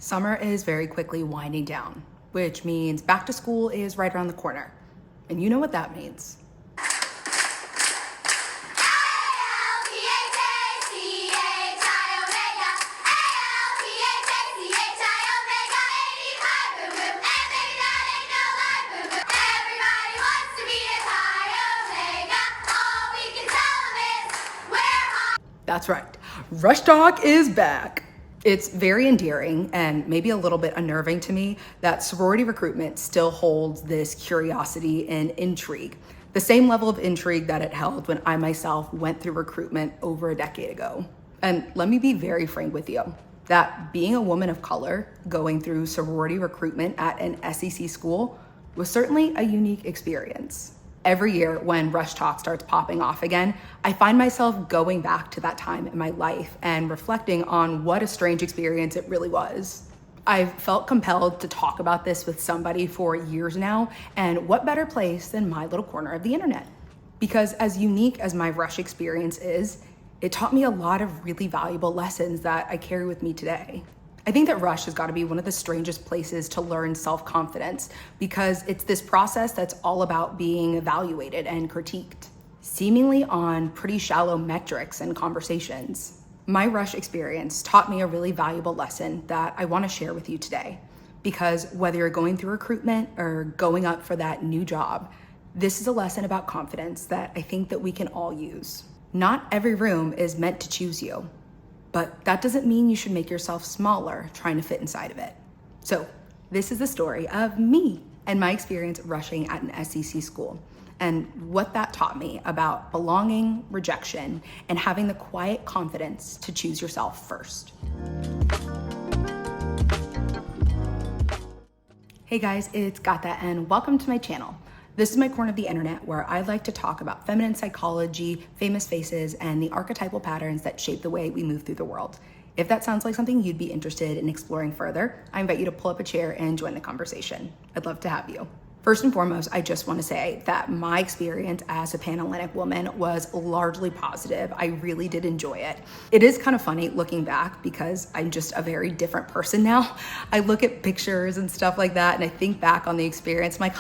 Summer is very quickly winding down, which means back to school is right around the corner. And you know what that means. That's right, rushtok is back. It's very endearing and maybe a little bit unnerving to me that sorority recruitment still holds this curiosity and intrigue, the same level of intrigue that it held when I myself went through recruitment over a decade ago. And let me be very frank with you, that being a woman of color going through sorority recruitment at an SEC school was certainly a unique experience. Every year when rushtok starts popping off again, I find myself going back to that time in my life and reflecting on what a strange experience it really was. I've felt compelled to talk about this with somebody for years now, and what better place than my little corner of the internet? Because as unique as my rush experience is, it taught me a lot of really valuable lessons that I carry with me today. I think that rush has got to be one of the strangest places to learn self-confidence because it's this process that's all about being evaluated and critiqued, seemingly on pretty shallow metrics and conversations. My rush experience taught me a really valuable lesson that I want to share with you today, because whether you're going through recruitment or going up for that new job, this is a lesson about confidence that I think that we can all use. Not every room is meant to choose you. But that doesn't mean you should make yourself smaller trying to fit inside of it. So this is the story of me and my experience rushing at an SEC school and what that taught me about belonging, rejection, and having the quiet confidence to choose yourself first. Hey guys, it's Gata and welcome to my channel. This is my corner of the internet where I like to talk about feminine psychology, famous faces, and the archetypal patterns that shape the way we move through the world. If that sounds like something you'd be interested in exploring further, I invite you to pull up a chair and join the conversation. I'd love to have you. First and foremost, I just want to say that my experience as a Panhellenic woman was largely positive. I really did enjoy it. It is kind of funny looking back because I'm just a very different person now. I look at pictures and stuff like that and I think back on the experience, I'm like,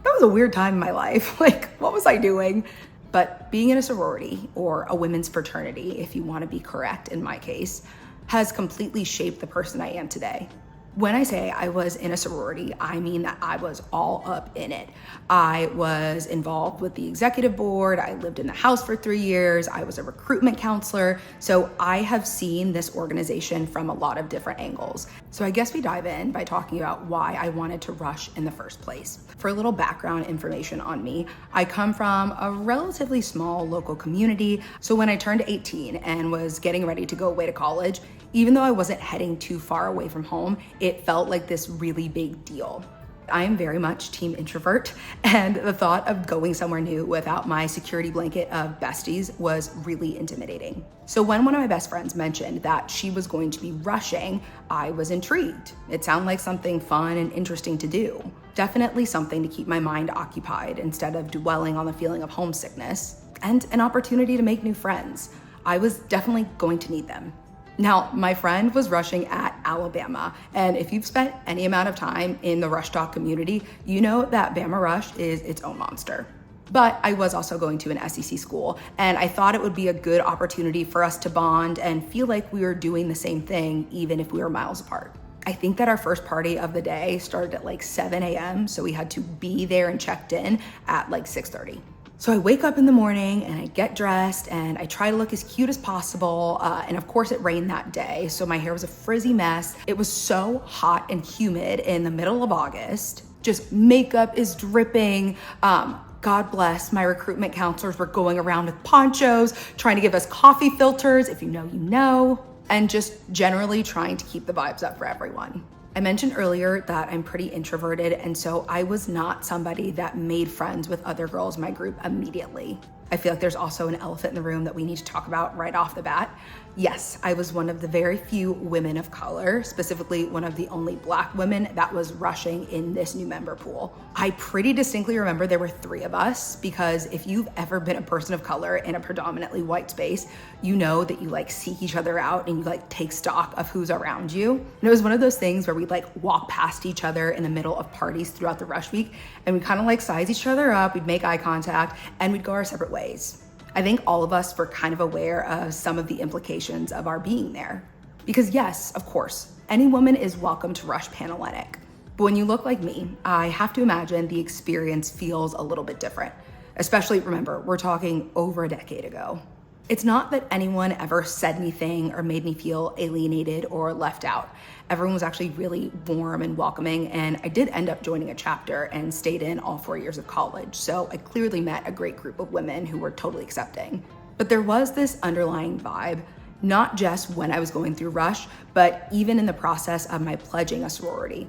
that was a weird time in my life. Like, what was I doing? But being in a sorority or a women's fraternity, if you want to be correct in my case, has completely shaped the person I am today. When I say I was in a sorority, I mean that I was all up in it. I was involved with the executive board. I lived in the house for 3 years. I was a recruitment counselor. So I have seen this organization from a lot of different angles. So I guess we dive in by talking about why I wanted to rush in the first place. For a little background information on me, I come from a relatively small local community. So when I turned 18 and was getting ready to go away to college, even though I wasn't heading too far away from home, it felt like this really big deal. I am very much team introvert, and the thought of going somewhere new without my security blanket of besties was really intimidating. So when one of my best friends mentioned that she was going to be rushing, I was intrigued. It sounded like something fun and interesting to do. Definitely something to keep my mind occupied instead of dwelling on the feeling of homesickness, and an opportunity to make new friends. I was definitely going to need them. Now, my friend was rushing at Alabama, and if you've spent any amount of time in the rushtok community, you know that Bama Rush is its own monster. But I was also going to an SEC school, and I thought it would be a good opportunity for us to bond and feel like we were doing the same thing, even if we were miles apart. I think that our first party of the day started at like 7 a.m., so we had to be there and checked in at like 6:30. So I wake up in the morning and I get dressed and I try to look as cute as possible. And of course it rained that day, so my hair was a frizzy mess. It was so hot and humid in the middle of August. Just makeup is dripping. God bless, my recruitment counselors were going around with ponchos, trying to give us coffee filters, if you know, you know, and just generally trying to keep the vibes up for everyone. I mentioned earlier that I'm pretty introverted, and so I was not somebody that made friends with other girls in my group immediately. I feel like there's also an elephant in the room that we need to talk about right off the bat. Yes, I was one of the very few women of color, specifically one of the only Black women that was rushing in this new member pool. I pretty distinctly remember there were 3 of us, because if you've ever been a person of color in a predominantly white space, you know that you like seek each other out and you like take stock of who's around you. And it was one of those things where we'd like walk past each other in the middle of parties throughout the rush week, and we'd kind of like size each other up, we'd make eye contact, and we'd go our separate ways. I think all of us were kind of aware of some of the implications of our being there. Because yes, of course, any woman is welcome to rush Panhellenic. But when you look like me, I have to imagine the experience feels a little bit different. Especially, remember, we're talking over a decade ago. It's not that anyone ever said anything or made me feel alienated or left out. Everyone was actually really warm and welcoming, and I did end up joining a chapter and stayed in all 4 years of college, so I clearly met a great group of women who were totally accepting. But there was this underlying vibe, not just when I was going through rush, but even in the process of my pledging a sorority.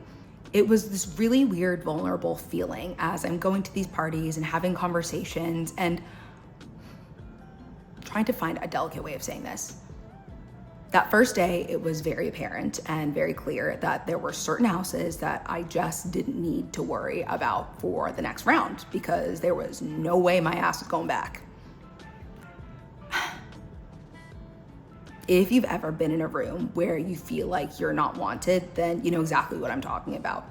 It was this really weird, vulnerable feeling as I'm going to these parties and having conversations and trying to find a delicate way of saying this. That first day, it was very apparent and very clear that there were certain houses that I just didn't need to worry about for the next round, because there was no way my ass was going back. If you've ever been in a room where you feel like you're not wanted, then you know exactly what I'm talking about.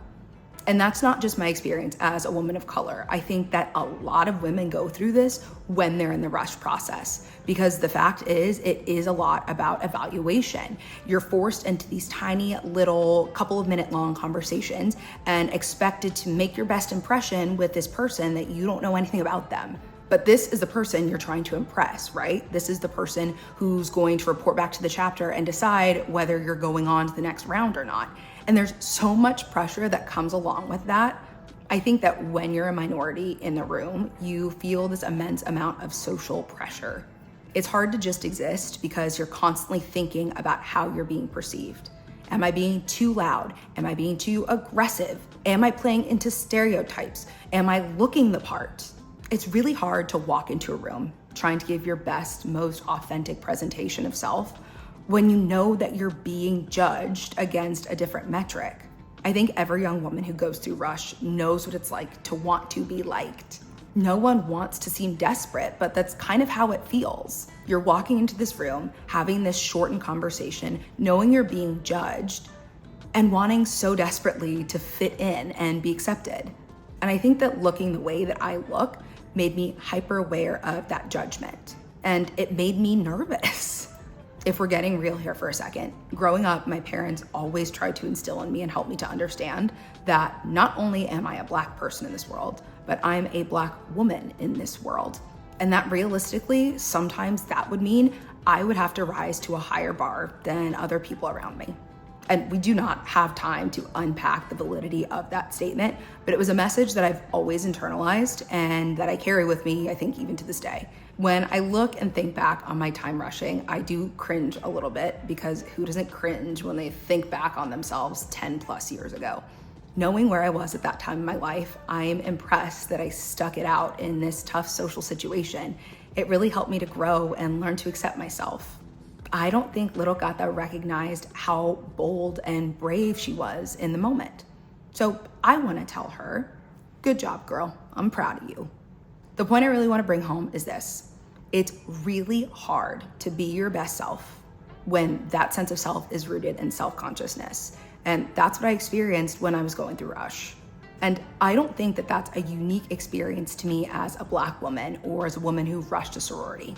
And that's not just my experience as a woman of color. I think that a lot of women go through this when they're in the rush process, because the fact is, it is a lot about evaluation. You're forced into these tiny little couple of minute long conversations and expected to make your best impression with this person that you don't know anything about them. But this is the person you're trying to impress, right? This is the person who's going to report back to the chapter and decide whether you're going on to the next round or not. And there's so much pressure that comes along with that. I think that when you're a minority in the room, you feel this immense amount of social pressure. It's hard to just exist because you're constantly thinking about how you're being perceived. Am I being too loud? Am I being too aggressive? Am I playing into stereotypes? Am I looking the part? It's really hard to walk into a room trying to give your best, most authentic presentation of self when you know that you're being judged against a different metric. I think every young woman who goes through rush knows what it's like to want to be liked. No one wants to seem desperate, but that's kind of how it feels. You're walking into this room, having this shortened conversation, knowing you're being judged, and wanting so desperately to fit in and be accepted. And I think that looking the way that I look made me hyper aware of that judgment, and it made me nervous. If we're getting real here for a second, growing up, my parents always tried to instill in me and help me to understand that not only am I a Black person in this world, but I'm a Black woman in this world. And that realistically, sometimes that would mean I would have to rise to a higher bar than other people around me. And we do not have time to unpack the validity of that statement, but it was a message that I've always internalized and that I carry with me, I think, even to this day. When I look and think back on my time rushing, I do cringe a little bit, because who doesn't cringe when they think back on themselves 10 plus years ago? Knowing where I was at that time in my life, I am impressed that I stuck it out in this tough social situation. It really helped me to grow and learn to accept myself. I don't think little Gata recognized how bold and brave she was in the moment. So I want to tell her, good job, girl. I'm proud of you. The point I really want to bring home is this. It's really hard to be your best self when that sense of self is rooted in self-consciousness. And that's what I experienced when I was going through rush. And I don't think that that's a unique experience to me as a Black woman or as a woman who rushed a sorority.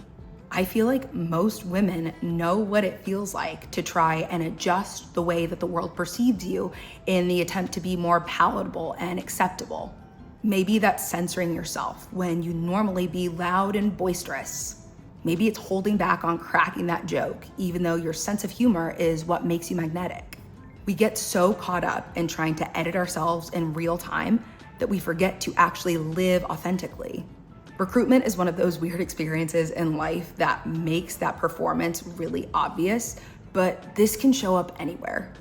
I feel like most women know what it feels like to try and adjust the way that the world perceives you in the attempt to be more palatable and acceptable. Maybe that's censoring yourself when you normally be loud and boisterous. Maybe it's holding back on cracking that joke, even though your sense of humor is what makes you magnetic. We get so caught up in trying to edit ourselves in real time that we forget to actually live authentically. Recruitment is one of those weird experiences in life that makes that performance really obvious, but this can show up anywhere.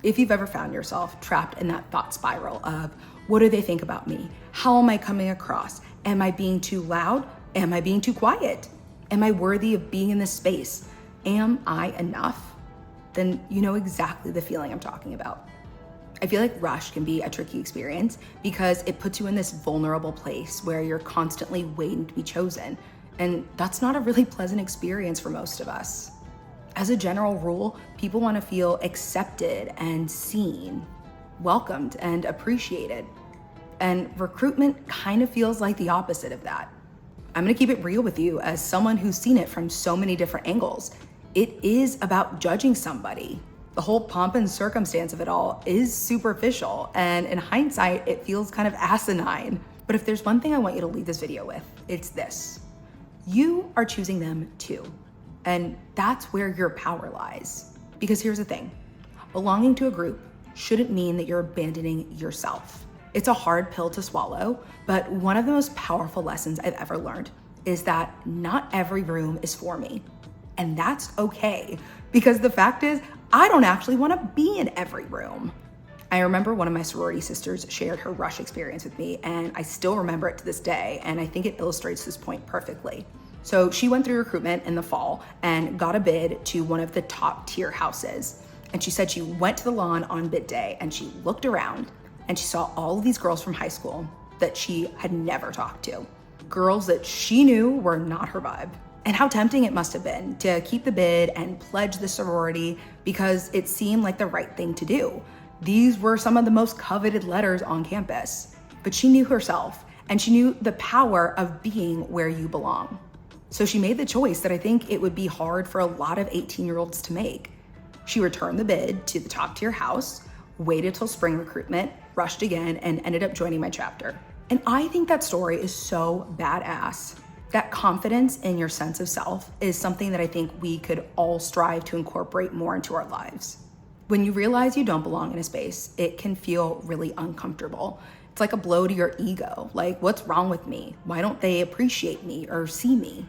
If you've ever found yourself trapped in that thought spiral of, what do they think about me? How am I coming across? Am I being too loud? Am I being too quiet? Am I worthy of being in this space? Am I enough? Then you know exactly the feeling I'm talking about. I feel like rush can be a tricky experience because it puts you in this vulnerable place where you're constantly waiting to be chosen. And that's not a really pleasant experience for most of us. As a general rule, people want to feel accepted and seen, welcomed and appreciated. And recruitment kind of feels like the opposite of that. I'm gonna keep it real with you as someone who's seen it from so many different angles. It is about judging somebody. The whole pomp and circumstance of it all is superficial, and in hindsight, it feels kind of asinine. But if there's one thing I want you to leave this video with, it's this. You are choosing them too. And that's where your power lies. Because here's the thing, belonging to a group shouldn't mean that you're abandoning yourself. It's a hard pill to swallow, but one of the most powerful lessons I've ever learned is that not every room is for me. And that's okay, because the fact is, I don't actually want to be in every room. I remember one of my sorority sisters shared her rush experience with me, and I still remember it to this day, and I think it illustrates this point perfectly. So she went through recruitment in the fall and got a bid to one of the top tier houses. And she said she went to the lawn on bid day and she looked around and she saw all of these girls from high school that she had never talked to. Girls that she knew were not her vibe. And how tempting it must have been to keep the bid and pledge the sorority because it seemed like the right thing to do. These were some of the most coveted letters on campus. But she knew herself and she knew the power of being where you belong. So she made the choice that I think it would be hard for a lot of 18-year-olds to make. She returned the bid to the top tier house, waited till spring recruitment, rushed again, and ended up joining my chapter. And I think that story is so badass. That confidence in your sense of self is something that I think we could all strive to incorporate more into our lives. When you realize you don't belong in a space, it can feel really uncomfortable. It's like a blow to your ego. Like, what's wrong with me? Why don't they appreciate me or see me?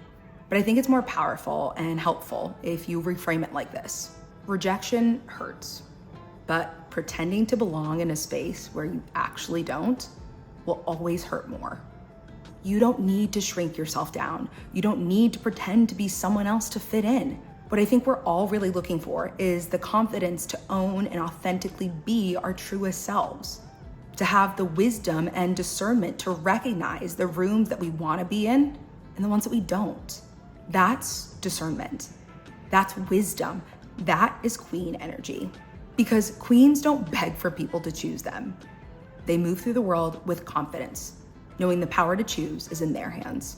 But I think it's more powerful and helpful if you reframe it like this. Rejection hurts, but pretending to belong in a space where you actually don't will always hurt more. You don't need to shrink yourself down. You don't need to pretend to be someone else to fit in. What I think we're all really looking for is the confidence to own and authentically be our truest selves, to have the wisdom and discernment to recognize the rooms that we want to be in and the ones that we don't. That's discernment. That's wisdom. That is queen energy. Because queens don't beg for people to choose them. They move through the world with confidence, knowing the power to choose is in their hands.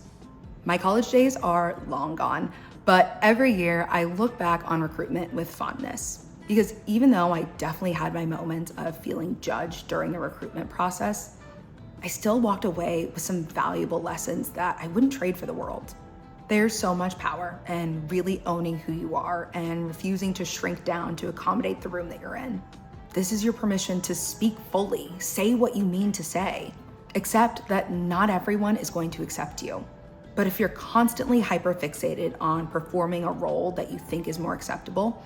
My college days are long gone, but every year I look back on recruitment with fondness. Because even though I definitely had my moments of feeling judged during the recruitment process, I still walked away with some valuable lessons that I wouldn't trade for the world. There's so much power in really owning who you are and refusing to shrink down to accommodate the room that you're in. This is your permission to speak fully, say what you mean to say. Accept that not everyone is going to accept you. But if you're constantly hyperfixated on performing a role that you think is more acceptable,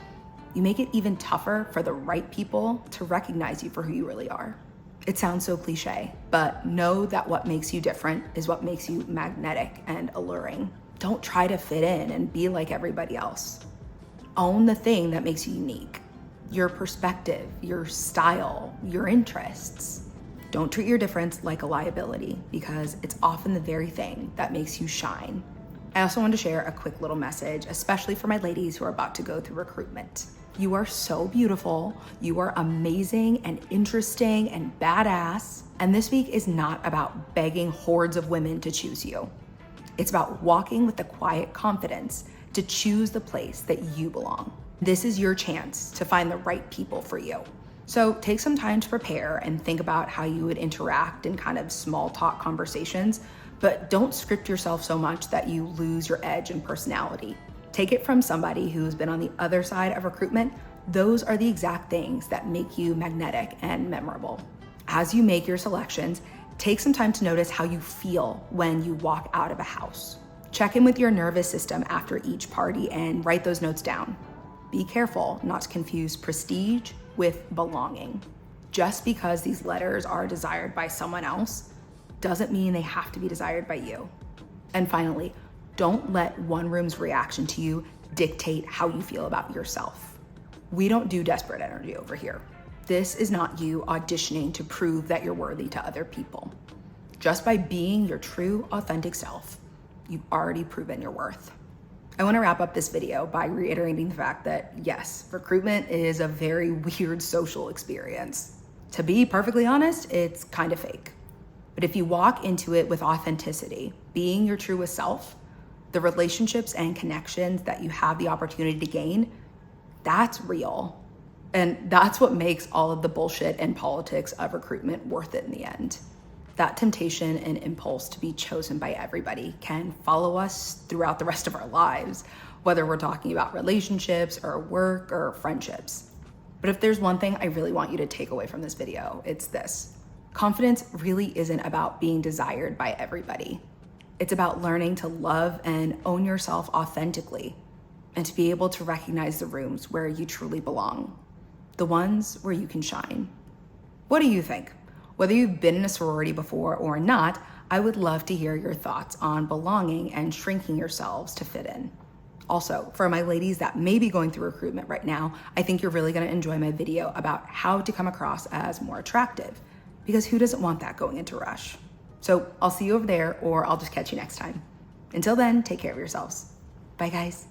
you make it even tougher for the right people to recognize you for who you really are. It sounds so cliche, but know that what makes you different is what makes you magnetic and alluring. Don't try to fit in and be like everybody else. Own the thing that makes you unique. Your perspective, your style, your interests. Don't treat your difference like a liability because it's often the very thing that makes you shine. I also want to share a quick little message, especially for my ladies who are about to go through recruitment. You are so beautiful, you are amazing and interesting and badass, and this week is not about begging hordes of women to choose you. It's about walking with the quiet confidence to choose the place that you belong. This is your chance to find the right people for you. So take some time to prepare and think about how you would interact in kind of small talk conversations, but don't script yourself so much that you lose your edge and personality. Take it from somebody who's been on the other side of recruitment. Those are the exact things that make you magnetic and memorable. As you make your selections, take some time to notice how you feel when you walk out of a house. Check in with your nervous system after each party and write those notes down. Be careful not to confuse prestige with belonging. Just because these letters are desired by someone else doesn't mean they have to be desired by you. And finally, don't let one room's reaction to you dictate how you feel about yourself. We don't do desperate energy over here. This is not you auditioning to prove that you're worthy to other people. Just by being your true, authentic self, you've already proven your worth. I want to wrap up this video by reiterating the fact that yes, recruitment is a very weird social experience. To be perfectly honest, it's kind of fake. But if you walk into it with authenticity, being your truest self, the relationships and connections that you have the opportunity to gain, that's real. And that's what makes all of the bullshit and politics of recruitment worth it in the end. That temptation and impulse to be chosen by everybody can follow us throughout the rest of our lives, whether we're talking about relationships or work or friendships. But if there's one thing I really want you to take away from this video, it's this. Confidence really isn't about being desired by everybody. It's about learning to love and own yourself authentically and to be able to recognize the rooms where you truly belong, the ones where you can shine. What do you think? Whether you've been in a sorority before or not, I would love to hear your thoughts on belonging and shrinking yourselves to fit in. Also, for my ladies that may be going through recruitment right now, I think you're really gonna enjoy my video about how to come across as more attractive, because who doesn't want that going into Rush? So I'll see you over there, or I'll just catch you next time. Until then, take care of yourselves. Bye guys.